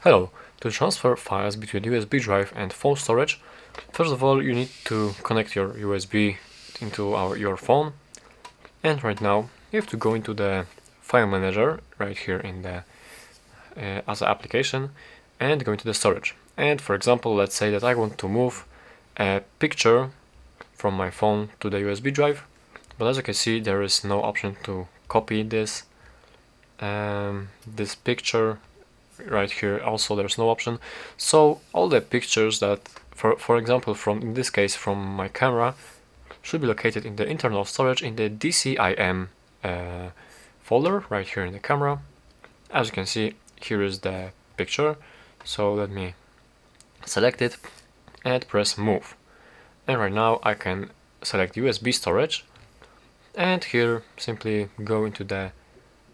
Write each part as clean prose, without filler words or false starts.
Hello. To transfer files between USB drive and phone storage, first of all you need to connect your USB into your phone, and right now you have to go into the file manager right here in the as an application and go into the storage. And for example, let's say that I want to move a picture from my phone to the USB drive, but as you can see there is no option to copy this picture. Right here also there's no option, so all the pictures that for example from in this case from my camera should be located in the internal storage in the DCIM folder right here in the camera. As you can see, here is the picture, so let me select it and press move, and right now I can select USB storage and here simply go into the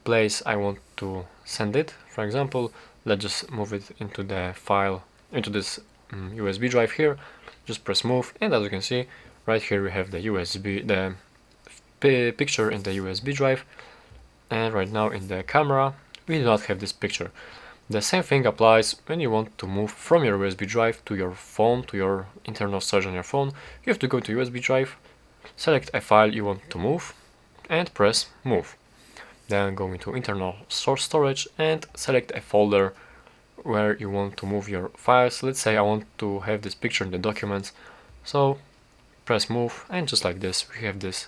place I want to send it. For example, let's just move it into the file, into this USB drive here. Just press move, and as you can see, right here we have the picture in the USB drive, and right now in the camera we do not have this picture. The same thing applies when you want to move from your USB drive to your phone, to your internal storage on your phone. You have to go to USB drive, select a file you want to move, and press move. Then go into internal source storage and select a folder where you want to move your files. Let's say I want to have this picture in the documents, so press move, and just like this we have this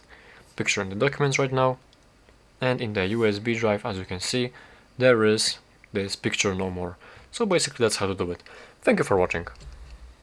picture in the documents right now. And in the USB drive, as you can see, there is this picture no more. So basically that's how to do it. Thank you for watching.